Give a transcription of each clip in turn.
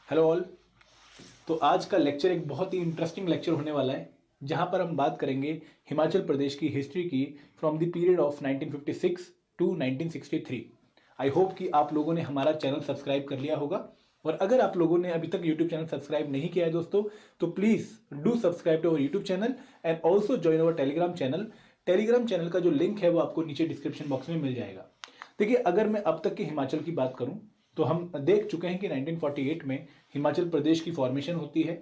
Hello all. तो आज का लेक्चर एक बहुत ही इंटरेस्टिंग लेक्चर होने वाला है जहां पर हम बात करेंगे हिमाचल प्रदेश की हिस्ट्री की from the period of 1956 to 1963। I hope कि आप लोगों ने हमारा चैनल सब्सक्राइब कर लिया होगा, और अगर आप लोगों ने अभी तक यूट्यूब चैनल सब्सक्राइब नहीं किया है दोस्तों, तो please do subscribe to our YouTube channel and also join our Telegram channel. Telegram channel का जो लिंक है वो आपको नीचे डिस्क्रिप्शन बॉक्स में मिल जाएगा। देखिए, अगर मैं अब तक के हिमाचल की बात करूं तो हम देख चुके हैं कि 1948 में हिमाचल प्रदेश की फॉर्मेशन होती है।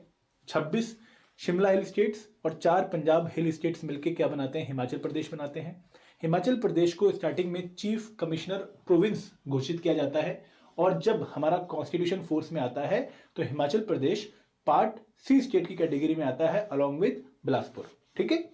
26 शिमला हिल स्टेट्स और 4 पंजाब हिल स्टेट्स मिलकर क्या बनाते हैं? हिमाचल प्रदेश बनाते हैं। हिमाचल प्रदेश को स्टार्टिंग में चीफ कमिश्नर प्रोविंस घोषित किया जाता है, और जब हमारा कॉन्स्टिट्यूशन फोर्स में आता है तो हिमाचल प्रदेश पार्ट सी स्टेट की कैटेगरी में आता है अलॉन्ग विद बिलासपुर। ठीक है।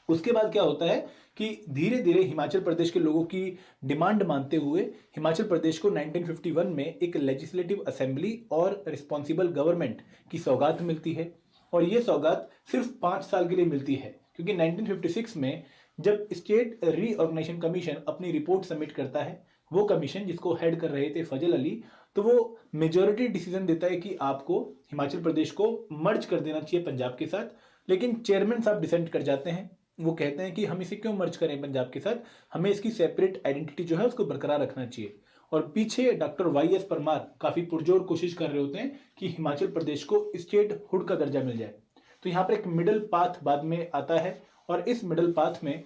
उसके बाद क्या होता है कि धीरे धीरे हिमाचल प्रदेश के लोगों की डिमांड मानते हुए हिमाचल प्रदेश को 1951 में एक लेजिस्लेटिव असेंबली और रिस्पॉन्सिबल गवर्नमेंट की सौगात मिलती है। और ये सौगात सिर्फ 5 साल के लिए मिलती है, क्योंकि 1956 में जब स्टेट रीऑर्गेनाइजेशन कमीशन अपनी रिपोर्ट सबमिट करता है, वो कमीशन जिसको हेड कर रहे थे फजल अली, तो वो मेजॉरिटी डिसीजन देता है कि आपको हिमाचल प्रदेश को मर्ज कर देना चाहिए पंजाब के साथ। लेकिन चेयरमैन साहब डिसेंट कर जाते हैं। वो कहते हैं कि हम इसे क्यों मर्ज करें पंजाब के साथ, हमें इसकी सेपरेट आइडेंटिटी जो है उसको बरकरार रखना चाहिए। और पीछे डॉक्टर वाई एस परमार काफी पुरजोर कोशिश कर रहे होते हैं कि हिमाचल प्रदेश को स्टेट हुड का दर्जा मिल जाए। तो यहाँ पर एक मिडिल पाथ बाद में आता है, और इस मिडिल पाथ में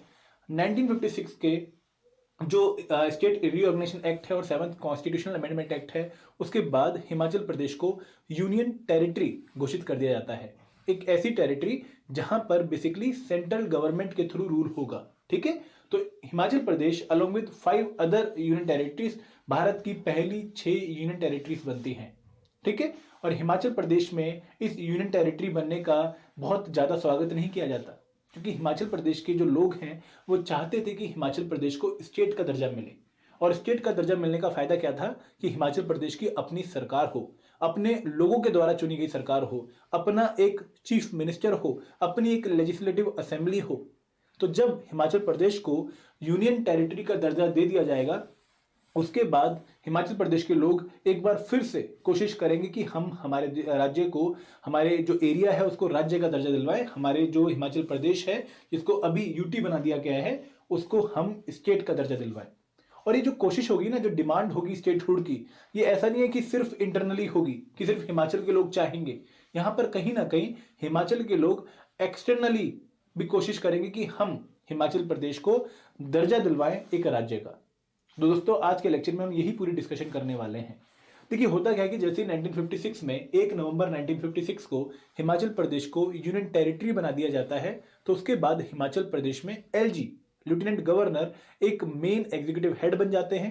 1956 के जो स्टेट रीऑर्गेनाइजेशन एक्ट है और 7th कॉन्स्टिट्यूशनल अमेंडमेंट एक्ट है, उसके बाद हिमाचल प्रदेश को यूनियन टेरिटरी घोषित कर दिया जाता है। एक ऐसी टेरिटरी जहां पर बेसिकली सेंट्रल गवर्नमेंट के थ्रू रूल होगा। ठीक है। तो Himachal Pradesh along with 5 other union territories Bharat की पहली 6 यूनियन टेरिटरीज बनती हैं। ठीक है। और हिमाचल प्रदेश में इस यूनियन टेरिटरी बनने का बहुत ज्यादा स्वागत नहीं किया जाता, क्योंकि हिमाचल प्रदेश के जो लोग हैं वो चाहते थे कि हिमाचल प्रदेश को स्टेट का दर्जा मिले। और स्टेट का दर्जा मिलने का फायदा क्या था कि हिमाचल प्रदेश की अपनी सरकार हो, अपने लोगों के द्वारा चुनी गई सरकार हो, अपना एक चीफ मिनिस्टर हो, अपनी एक लेजिस्लेटिव असेंबली हो। तो जब हिमाचल प्रदेश को यूनियन टेरिटरी का दर्जा दे दिया जाएगा, उसके बाद हिमाचल प्रदेश के लोग एक बार फिर से कोशिश करेंगे कि हम हमारे राज्य को, हमारे जो एरिया है उसको राज्य का दर्जा दिलवाएं। हमारे जो हिमाचल प्रदेश है जिसको अभी यूटी बना दिया गया है, उसको हम स्टेट का दर्जा दिलवाएं। और ये जो कोशिश होगी ना, जो डिमांड होगी स्टेटहुड की, ये ऐसा नहीं है कि सिर्फ इंटरनली होगी कि सिर्फ हिमाचल के लोग चाहेंगे। यहां पर कहीं ना कहीं हिमाचल के लोग एक्सटर्नली भी कोशिश करेंगे कि हम हिमाचल प्रदेश को दर्जा दिलवाएं एक राज्य का। तो दोस्तों, आज के लेक्चर में हम यही पूरी डिस्कशन करने वाले हैं। देखिए, होता क्या है कि जैसे 1956 में 1 नवंबर 1956 को हिमाचल प्रदेश को यूनियन टेरिटरी बना दिया जाता है, तो उसके बाद हिमाचल प्रदेश में एलजी लेफ्टिनेंट गवर्नर एक मेन एग्जीक्यूटिव हेड बन जाते हैं,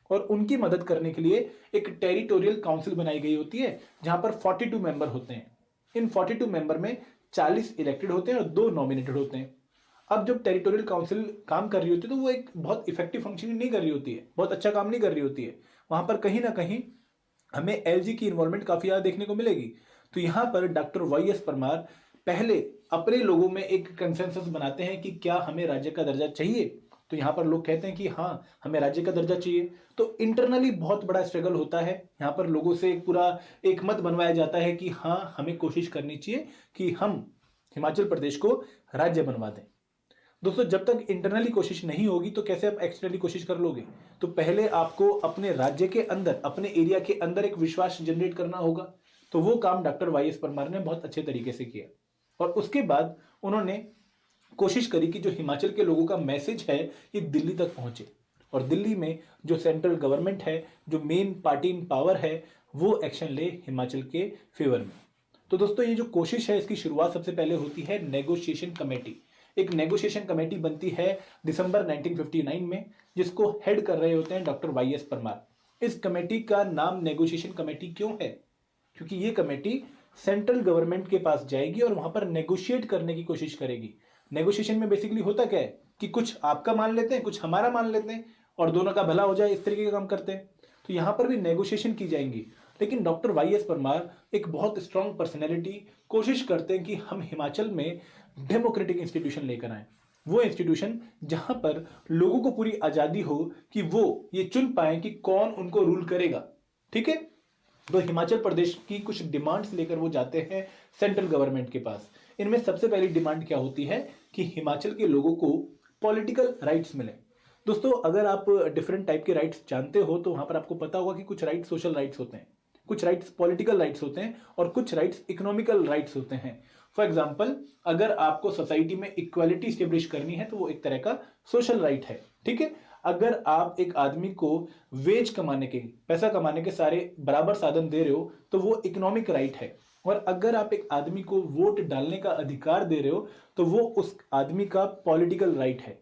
और उनकी मदद करने के लिए एक टेरिटोरियल काउंसिल बनाई गई होती है जहां पर 42 मेंबर होते हैं। इन 42 मेंबर में 40 इलेक्टेड होते हैं और 2 नॉमिनेटेड होते हैं। अब जब टेरिटोरियल काउंसिल काम कर रही होती है तो वो एक बहुत इफेक्टिव फंक्शनिंग नहीं कर रही होती है, बहुत अच्छा काम नहीं कर रही होती है। वहां पर कहीं ना कहीं हमें एलजी की इन्वॉल्वमेंट काफी ज्यादा देखने को मिलेगी। तो यहां पर डॉक्टर वाई एस परमार पहले अपने लोगों में एक कंसेंसस बनाते हैं कि क्या हमें राज्य का दर्जा चाहिए। तो यहां पर लोग कहते हैं कि हाँ, हमें राज्य का दर्जा चाहिए। तो इंटरनली बहुत बड़ा स्ट्रगल होता है। यहां पर लोगों से एक पूरा एक मत बनवाया जाता है कि हाँ, हमें कोशिश करनी चाहिए कि हम हिमाचल प्रदेश को राज्य बनवा दें। दोस्तों, जब तक इंटरनली कोशिश नहीं होगी तो कैसे आप एक्सटर्नली कोशिश कर लोगे? तो पहले आपको अपने राज्य के अंदर, अपने एरिया के अंदर एक विश्वास जनरेट करना होगा। तो वो काम डॉक्टर वाई एस परमार ने बहुत अच्छे तरीके से किया, और उसके बाद उन्होंने कोशिश करी कि जो हिमाचल के लोगों का मैसेज है ये दिल्ली तक पहुंचे, और दिल्ली में जो सेंट्रल गवर्नमेंट है, जो मेन पार्टी इन पावर है, वो एक्शन ले हिमाचल के फेवर में। तो दोस्तों, ये जो कोशिश है इसकी शुरुआत सबसे पहले होती है नेगोशिएशन कमेटी। एक नेगोशिएशन कमेटी बनती है दिसंबर 1959 में, जिसको हेड कर रहे होते हैं डॉक्टर वाई एस परमार। इस कमेटी का नाम नेगोशिएशन कमेटी क्यों है? क्योंकि ये कमेटी सेंट्रल गवर्नमेंट के पास जाएगी और वहां पर नेगोशिएट करने की कोशिश करेगी। नेगोशिएशन में बेसिकली होता क्या है कि कुछ आपका मान लेते हैं, कुछ हमारा मान लेते हैं, और दोनों का भला हो जाए, इस तरीके का काम करते हैं। तो यहां पर भी नेगोशिएशन की जाएंगी। लेकिन डॉक्टर वाई एस परमार एक बहुत स्ट्रांग पर्सनैलिटी, कोशिश करते हैं कि हम हिमाचल में डेमोक्रेटिक इंस्टीट्यूशन लेकर आए। वो इंस्टीट्यूशन जहां पर लोगों को पूरी आजादी हो कि वो ये चुन पाए कि कौन उनको रूल करेगा। ठीक है। तो हिमाचल प्रदेश की कुछ डिमांड्स लेकर वो जाते हैं सेंट्रल गवर्नमेंट के पास। इनमें सबसे पहली डिमांड क्या होती है कि हिमाचल के लोगों को पॉलिटिकल राइट्स मिले। दोस्तों, अगर आप डिफरेंट टाइप के राइट्स जानते हो तो वहां पर आपको पता होगा कि कुछ राइट्स सोशल राइट्स होते हैं, कुछ राइट्स पॉलिटिकल राइट्स होते हैं और कुछ राइट्स इकोनॉमिकल राइट्स होते हैं। फॉर एग्जाम्पल, अगर आपको सोसाइटी में इक्वालिटी स्टेब्लिश करनी है तो वो एक तरह का सोशल राइट है। ठीक है, अगर आप एक आदमी को वेज कमाने के, पैसा कमाने के सारे बराबर साधन दे रहे हो तो वो इकोनॉमिक राइट है। और अगर आप एक आदमी को वोट डालने का अधिकार दे रहे हो तो वो उस आदमी का पॉलिटिकल राइट है।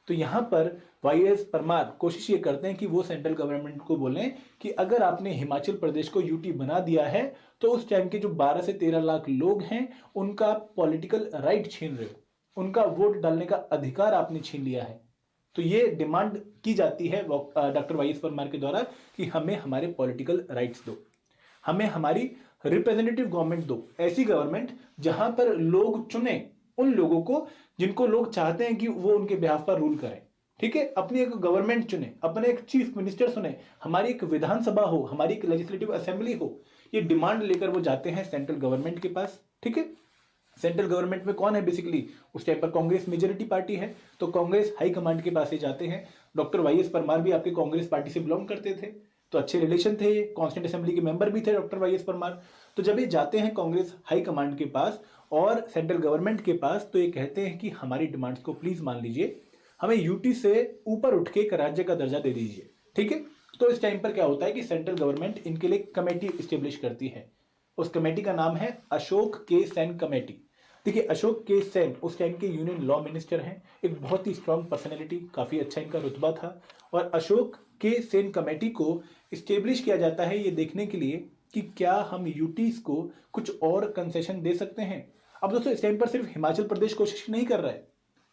तो यहां पर वाईएस परमार कोशिश ये करते हैं कि वो सेंट्रल गवर्नमेंट को बोलें कि अगर आपने हिमाचल प्रदेश को यूटी बना दिया है तो उस टाइम के जो 12 से 13 लाख लोग हैं उनका पॉलिटिकल राइट छीन रहे हो, उनका वोट डालने का अधिकार आपने छीन लिया है। तो ये डिमांड की जाती है डॉक्टर वाईएस परमार के द्वारा कि हमें हमारे पॉलिटिकल राइट्स दो, हमें हमारी रिप्रेजेंटेटिव गवर्नमेंट दो, ऐसी गवर्नमेंट जहां पर लोग चुने उन लोगों को जिनको लोग चाहते हैं कि वो उनके बिहाफ पर रूल करें। ठीक है, अपनी एक गवर्नमेंट चुने, अपने एक चीफ मिनिस्टर चुने, हमारी एक विधानसभा हो, हमारी एक लेजिस्लेटिव असेंबली हो। ये डिमांड लेकर वो जाते हैं सेंट्रल गवर्नमेंट के पास। ठीक है, सेंट्रल गवर्नमेंट में कौन है बेसिकली, उस टाइम पर कांग्रेस मेजोरिटी पार्टी है, तो कांग्रेस हाई कमांड के पास ही जाते हैं। डॉक्टर वाईएस परमार भी आपके कांग्रेस पार्टी से बिलोंग करते थे, तो अच्छे रिलेशन थे, कॉन्स्टिट्यूंट असेंबली के मेंबर भी थे डॉक्टर वाईएस परमार। तो जब ये जाते हैं कांग्रेस हाई कमांड के पास और सेंट्रल गवर्नमेंट के पास, तो ये कहते हैं कि हमारी डिमांड्स को प्लीज मान लीजिए, हमें यूटी से ऊपर उठ के एक राज्य का दर्जा दे दीजिए। ठीक है, तो इस टाइम पर क्या होता है कि सेंट्रल गवर्नमेंट इनके लिए कमेटी स्टेब्लिश करती है। उस कमेटी का नाम है अशोक के सेन कमेटी। देखिए, अशोक के सेन उस टाइम के यूनियन लॉ मिनिस्टर हैं, एक बहुत ही स्ट्रांग पर्सनैलिटी, काफी अच्छा इनका रुतबा था। और अशोक के सेन कमेटी को स्टेब्लिश किया जाता है ये देखने के लिए कि क्या हम यूटीज को कुछ और कंसेशन दे सकते हैं। अब दोस्तों, इस टाइम पर सिर्फ हिमाचल प्रदेश कोशिश नहीं कर रहा है,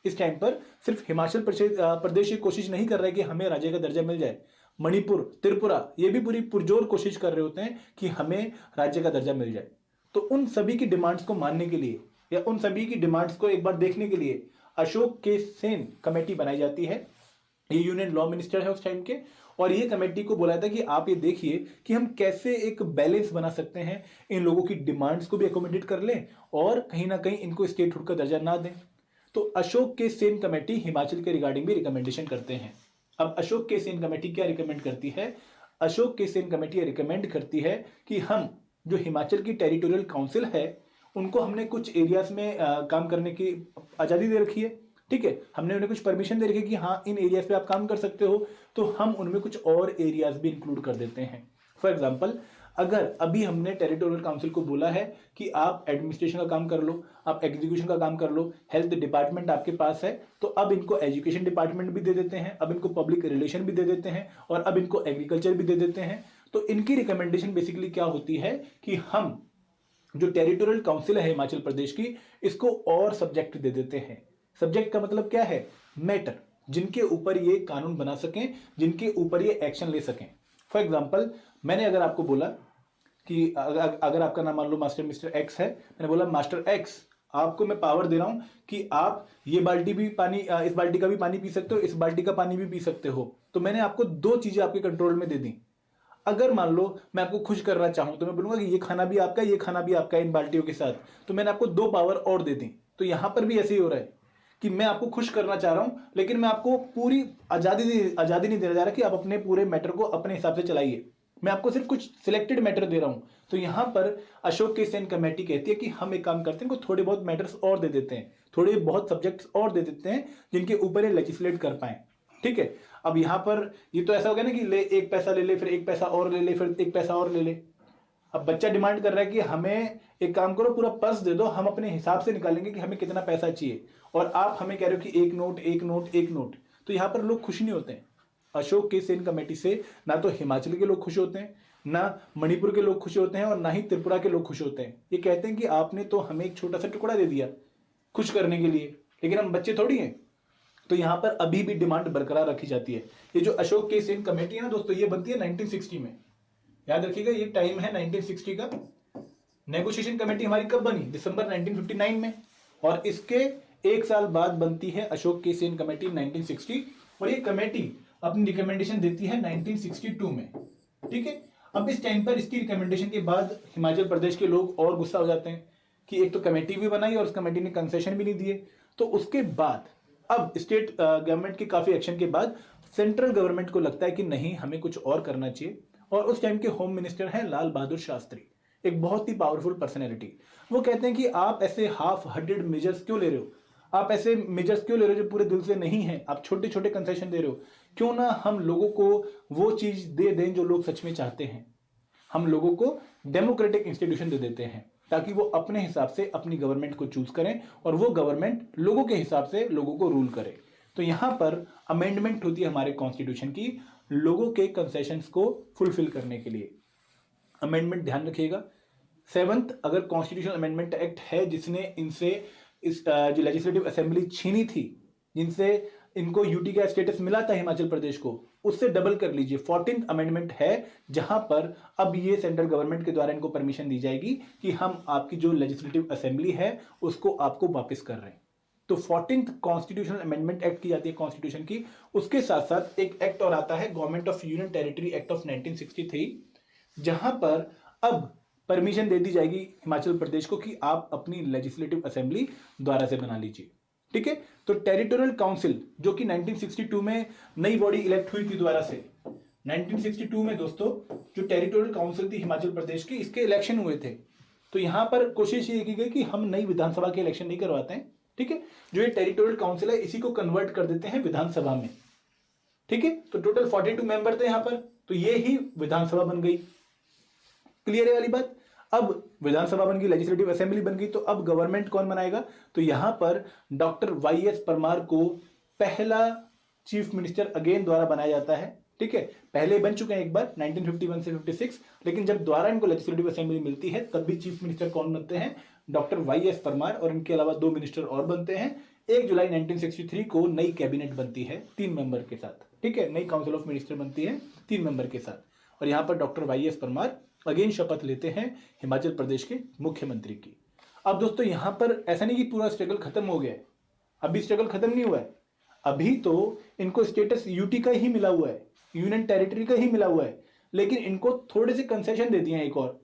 इस टाइम पर सिर्फ हिमाचल प्रदेश ये कोशिश नहीं कर रहा है कि हमें राज्य का दर्जा मिल जाए। मणिपुर, त्रिपुरा, ये भी पूरी पुरजोर कोशिश कर रहे होते हैं कि हमें राज्य का दर्जा मिल जाए। तो उन सभी की डिमांड्स को मानने के लिए या उन सभी की डिमांड्स को एक बार देखने के लिए अशोक के सेन कमेटी बनाई जाती है। ये यूनियन लॉ मिनिस्टर है उस टाइम के, और ये कमेटी को बोला था कि आप ये देखिए कि हम कैसे एक बैलेंस बना सकते हैं, इन लोगों की डिमांड्स को भी अकोमोडेट कर लें और कहीं ना कहीं इनको स्टेटहुड का दर्जा ना दें। तो अशोक के सेन कमेटी हिमाचल के रिगार्डिंग भी रिकमेंडेशन करते हैं। अब अशोक के सेन कमेटी क्या रिकमेंड करती है? अशोक के सेन कमेटी रिकमेंड करती है कि हम जो हिमाचल की टेरिटोरियल काउंसिल है उनको हमने कुछ एरियाज में काम करने की आज़ादी दे रखी है। ठीक है, हमने उन्हें कुछ परमिशन दे रखी है कि हाँ, इन एरियाज पे आप काम कर सकते हो, तो हम उनमें कुछ और एरियाज भी इंक्लूड कर देते हैं। फॉर एग्जाम्पल, अगर अभी हमने टेरिटोरियल काउंसिल को बोला है कि आप एडमिनिस्ट्रेशन का काम कर लो, आप एग्जीक्यूशन का काम कर लो, हेल्थ डिपार्टमेंट आपके पास है, तो अब इनको एजुकेशन डिपार्टमेंट भी दे देते हैं, अब इनको पब्लिक रिलेशन भी दे देते हैं और अब इनको एग्रीकल्चर भी दे देते हैं। तो इनकी रिकमेंडेशन बेसिकली क्या होती है कि हम जो टेरिटोरियल काउंसिल है हिमाचल प्रदेश की, इसको और सब्जेक्ट दे देते हैं। सब्जेक्ट का मतलब क्या है? मैटर, जिनके ऊपर ये कानून बना सकें, जिनके ऊपर ये एक्शन ले सकें। फॉर एग्जाम्पल, मैंने अगर आपको बोला कि अगर आपका नाम मान लो मास्टर मिस्टर एक्स है, मैंने बोला मास्टर एक्स, आपको मैं पावर दे रहा हूं कि आप ये बाल्टी भी पानी, इस बाल्टी का भी पानी पी सकते हो, इस बाल्टी का पानी भी पी सकते हो। तो मैंने आपको दो चीजें आपके कंट्रोल में दे दी। अगर मान लो मैं आपको खुश करना चाहूं तो मैं बोलूंगा कि ये खाना भी आपका, ये खाना भी आपका इन बाल्टियों के साथ, तो मैंने आपको दो पावर और दे दी। तो यहां पर भी ऐसे ही हो रहा है कि मैं आपको खुश करना चाह रहा हूं, लेकिन मैं आपको पूरी आजादी नहीं देने जा रहा कि आप अपने पूरे मैटर को अपने हिसाब से चलाइए। मैं आपको सिर्फ कुछ सिलेक्टेड मैटर दे रहा हूं। तो यहां पर अशोक के सेन कमेटी कहती है कि हम एक काम करते हैं, इनको थोड़े बहुत मैटर्स और दे देते हैं, थोड़े बहुत सब्जेक्ट्स और दे देते हैं जिनके ऊपर ये लेजिस्लेट कर पाए। ठीक है, अब यहां पर ये तो ऐसा हो गया ना कि ले एक पैसा ले ले, फिर एक पैसा और ले ले, फिर एक पैसा और ले ले। अब बच्चा डिमांड कर रहा है कि हमें एक काम करो, पूरा पर्स दे दो, हम अपने हिसाब से निकालेंगे कि हमें कितना पैसा चाहिए, और आप हमें कह रहे हो कि एक नोट एक नोट एक नोट। तो यहां पर लोग खुश नहीं होते हैं। अशोक के सेन कमेटी से ना तो हिमाचल के लोग खुश होते हैं, ना मणिपुर के लोग खुश होते हैं, और ना ही त्रिपुरा के लोग खुश होते हैं। ये कहते हैं कि आपने तो हमें एक छोटा सा टुकड़ा दे दिया खुश करने के लिए, लेकिन हम बच्चे थोड़ी हैं। तो यहां पर अभी भी डिमांड बरकरार रखी जाती है। ये जो अशोक के सेन कमेटी है ना दोस्तों, ये बनती है 1960 में। याद रखिएगा, ये टाइम है 1960 का। नेगोशिएशन कमेटी हमारी कब बनी? दिसंबर 1959 में। और इसके एक साल बाद बनती है अशोक के सेन कमेटी 1960, और ये कमेटी अपनी रिकमेंडेशन देती है 1962 में। ठीक है, अब इस टाइम पर इसकी रिकमेंडेशन के बाद हिमाचल प्रदेश के लोग और गुस्सा हो जाते हैं कि एक तो कमेटी भी बनाई और उस कमेटी ने कंसेशन भी नहीं दिए। तो उसके बाद अब स्टेट गवर्नमेंट के काफी एक्शन के बाद सेंट्रल गवर्नमेंट को लगता है कि नहीं, हमें कुछ और करना चाहिए। और उस टाइम के होम मिनिस्टर हैं लाल बहादुर शास्त्री, एक बहुत ही पावरफुल पर्सनैलिटी। वो कहते हैं कि आप ऐसे हाफ हार्टेड मेजर्स क्यों ले रहे हो, आप ऐसे मेजर्स क्यों ले रहे हो जो पूरे दिल से नहीं है, आप छोटे छोटे कंसेशन दे रहे हो। क्यों ना हम लोगों को वो चीज दे दें जो लोग सच में चाहते हैं, हम लोगों को डेमोक्रेटिक इंस्टीट्यूशन दे देते हैं ताकि वो अपने हिसाब से अपनी गवर्नमेंट को चूज करें और वो गवर्नमेंट लोगों के हिसाब से लोगों को रूल करे। तो यहां पर अमेंडमेंट होती है हमारे कॉन्स्टिट्यूशन की लोगों के कंसेशंस को फुलफिल करने के लिए। अमेंडमेंट ध्यान रखिएगा, 7th अगर कॉन्स्टिट्यूशन अमेंडमेंट एक्ट है जिसने इनसे इस जो लेजिस्लेटिव असेंबली छीनी थी, जिनसे इनको यूटी का स्टेटस मिला था हिमाचल प्रदेश को, उससे डबल कर लीजिए। 14th अमेंडमेंट है जहां पर अब ये सेंट्रल गवर्नमेंट के द्वारा इनको परमिशन दी जाएगी कि हम आपकी जो लेजिस्लेटिव असेंबली है उसको आपको वापस कर रहे हैं। तो 14th कॉन्स्टिट्यूशनल अमेंडमेंट एक्ट की जाती है कॉन्स्टिट्यूशन की। उसके साथ साथ एक एक्ट और आता है government of union territory act of 1963, जहां पर अब परमिशन दे दी जाएगी हिमाचल प्रदेश को कि आप अपनी लेजिस्लेटिव असेंबली द्वारा से बना लीजिए। ठीक है, तो टेरिटोरियल काउंसिल जो कि 1962 में नई बॉडी इलेक्ट हुई थी द्वारा से, 1962 में दोस्तों जो टेरिटोरियल काउंसिल थी हिमाचल प्रदेश की, इसके इलेक्शन हुए थे। तो यहां पर कोशिश ये की गई कि हम नई विधानसभा के इलेक्शन नहीं करवाते हैं। ठीक है, जो ये टेरिटोरियल काउंसिल है इसी को कन्वर्ट कर देते हैं विधानसभा में। ठीक है, तो टोटल 42 मेंबर थे यहां पर, तो ये ही विधानसभा बन गई। क्लियर है वाली बात। अब विधानसभा बन गई, लेजिस्लेटिव असेंबली बन गई, तो अब गवर्नमेंट कौन बनाएगा? तो यहां पर डॉक्टर वाई.एस. परमार को पहला चीफ मिनिस्टर अगेन द्वारा बनाया जाता है। ठीक है, पहले बन चुके हैं एक बार 1951 से 56, लेकिन जब द्वारा इनको लेजिस्लेटिव असेंबली मिलती है तब भी चीफ मिनिस्टर कौन बनते हैं? डॉक्टर वाई.एस. परमार, और इनके अलावा 2 मिनिस्टर और बनते हैं। 1 जुलाई 1963 को नई कैबिनेट बनती है 3 मेंबर के साथ। ठीक है, नई काउंसिल ऑफ मिनिस्टर बनती है 3 मेंबर के साथ, और यहां पर डॉक्टर वाई.एस. परमार अगेन शपथ लेते हैं हिमाचल प्रदेश के मुख्यमंत्री की। अब दोस्तों यहां पर ऐसा नहीं कि पूरा स्ट्रगल खत्म हो गया है, अभी स्ट्रगल खत्म नहीं हुआ है। अभी तो इनको स्टेटस यूटी का ही मिला हुआ है, यूनियन टेरिटरी का ही मिला हुआ है, लेकिन इनको थोड़े से कंसेशन दे दिए हैं। एक और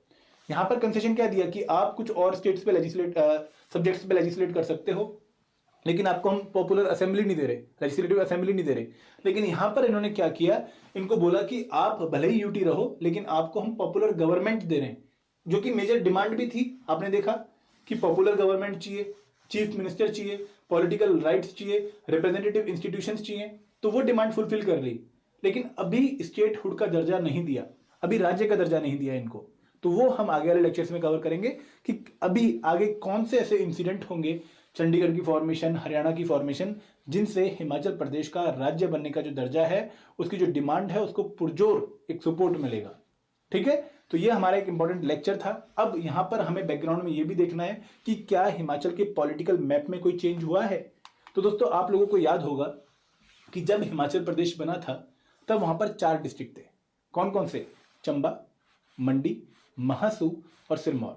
यहां पर कंसेशन क्या दिया कि आप कुछ और स्टेट्स पे सब्जेक्ट्स पे लेजिस्लेट कर सकते हो, लेकिन आपको हम पॉपुलर असेंबली नहीं दे रहे, लेजिस्लेटिव असेंबली नहीं दे रहे। लेकिन यहां पर इन्होंने क्या किया, इनको बोला कि आप भले ही यूटी रहो लेकिन आपको हम पॉपुलर गवर्नमेंट दे रहे हैं, जो कि मेजर डिमांड भी थी। आपने देखा कि पॉपुलर गवर्नमेंट चाहिए, चीफ मिनिस्टर चाहिए, पॉलिटिकल राइट्स चाहिए, रिप्रेजेंटेटिव इंस्टीट्यूशंस चाहिए, तो वो डिमांड फुलफिल कर ली। लेकिन अभी स्टेटहुड का दर्जा नहीं दिया, अभी राज्य का दर्जा नहीं दिया इनको। तो वो हम आगे वाले लेक्चर्स में कवर करेंगे कि अभी आगे कौन से ऐसे इंसिडेंट होंगे, चंडीगढ़ की फॉर्मेशन, हरियाणा की फॉर्मेशन, जिनसे हिमाचल प्रदेश का राज्य बनने का जो दर्जा है, उसकी जो डिमांड है, उसको पुरजोर एक सपोर्ट मिलेगा। ठीक है, तो ये हमारा एक इंपॉर्टेंट लेक्चर था। अब यहां पर हमें बैकग्राउंड में ये भी देखना है कि क्या हिमाचल के पॉलिटिकल मैप में कोई चेंज हुआ है। तो दोस्तों आप लोगों को याद होगा कि जब हिमाचल प्रदेश बना था तब वहां पर 4 डिस्ट्रिक्ट थे। कौन कौन से? चंबा, मंडी, महासू और सिरमौर।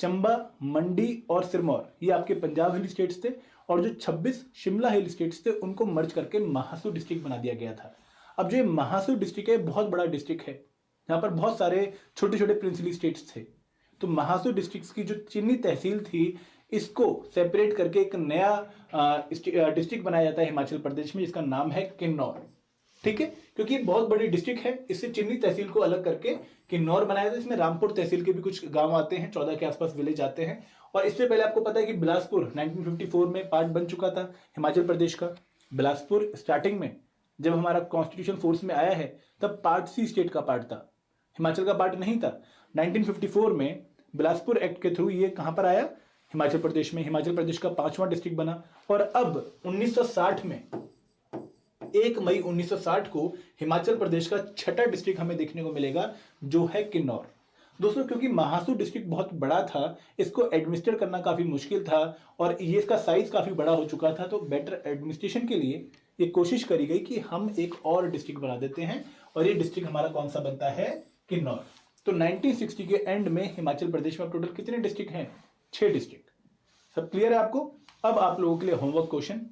चंबा, मंडी और सिरमौर ये आपके पंजाब हिल स्टेट्स थे, और जो 26 शिमला हिल स्टेट्स थे उनको मर्ज करके महासू डिस्ट्रिक्ट बना दिया गया था। अब जो ये महासू डिस्ट्रिक्ट है बहुत बड़ा डिस्ट्रिक्ट है, यहाँ पर बहुत सारे छोटे छोटे प्रिंसली स्टेट्स थे। तो महासू डिस्ट्रिक्ट की जो चिन्नी तहसील थी, इसको सेपरेट करके एक नया डिस्ट्रिक्ट बनाया जाता है हिमाचल प्रदेश में, जिसका नाम है किन्नौर। ठीक है, क्योंकि ये बहुत बड़ी डिस्ट्रिक्ट है, इससे चिन्नी तहसील को अलग करके किन्नौर बनाया था। इसमें रामपुर तहसील के भी कुछ गांव आते हैं, 14 के आसपास विलेज आते हैं। और इससे पहले आपको पता है कि बिलासपुर 1954 में पार्ट बन चुका था हिमाचल प्रदेश का। बिलासपुर स्टार्टिंग में जब हमारा कॉन्स्टिट्यूशन फोर्स में आया है तब पार्ट सी स्टेट का पार्ट था, हिमाचल का पार्ट नहीं था। 1954 में बिलासपुर एक्ट के थ्रू ये कहां पर आया? हिमाचल प्रदेश में। हिमाचल प्रदेश का 5वां डिस्ट्रिक्ट बना। और अब 1960 में 1 मई 1960 को हिमाचल प्रदेश का 6ठा डिस्ट्रिक्ट हमें देखने को मिलेगा, जो है किन्नौर। दोस्तों क्योंकि महासू डिस्ट्रिक्ट बहुत बड़ा था, इसको एडमिनिस्टर करना काफी मुश्किल था, और ये इसका साइज काफी बड़ा हो चुका था, तो बेटर एडमिनिस्ट्रेशन के लिए ये कोशिश करी गई कि हम एक और डिस्ट्रिक्ट बना देते हैं, और ये डिस्ट्रिक्ट हमारा कौन सा बनता है? किन्नौर। तो 1960 के एंड में हिमाचल प्रदेश में टोटल कितने डिस्ट्रिक्ट हैं? 6 डिस्ट्रिक्ट। सब क्लियर है आपको? अब आप लोगों के लिए होमवर्क क्वेश्चन।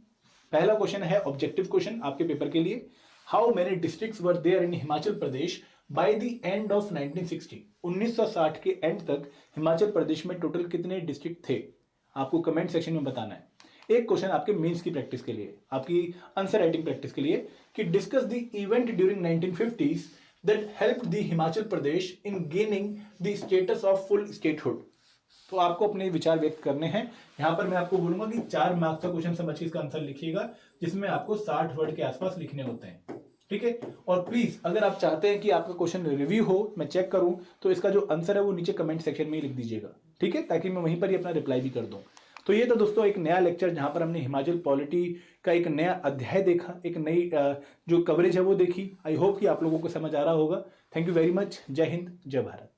पहला क्वेश्चन है ऑब्जेक्टिव क्वेश्चन आपके पेपर के लिए। How many districts were there in Himachal Pradesh by the end of 1960, 1960 के एंड तक हिमाचल प्रदेश में टोटल कितने डिस्ट्रिक्ट थे? आपको कमेंट सेक्शन में बताना है। एक क्वेश्चन आपके मेंस की प्रैक्टिस के लिए, आपकी आंसर राइटिंग प्रैक्टिस के लिए, कि discuss the event during 1950s that helped the Himachal Pradesh in gaining the status of full statehood. तो आपको अपने विचार व्यक्त करने हैं। यहां पर मैं आपको बोलूंगा कि 4 मार्क्स का क्वेश्चन समझ के इसका आंसर लिखिएगा, जिसमें आपको 60 वर्ड के आसपास लिखने होते हैं, ठीक है। और प्लीज अगर आप चाहते हैं कि आपका क्वेश्चन रिव्यू हो, मैं चेक करूं, तो इसका जो आंसर है वो नीचे कमेंट सेक्शन में ही लिख दीजिएगा, ठीक है, ताकि मैं वहीं पर ही अपना रिप्लाई भी कर दूं। तो ये तो दोस्तों एक नया लेक्चर जहां पर हमने हिमाचल पॉलिटी का एक नया अध्याय देखा, एक नई जो कवरेज है वो देखी। आई होप कि आप लोगों को समझ आ रहा होगा। Thank you very much. जय हिंद, जय भारत।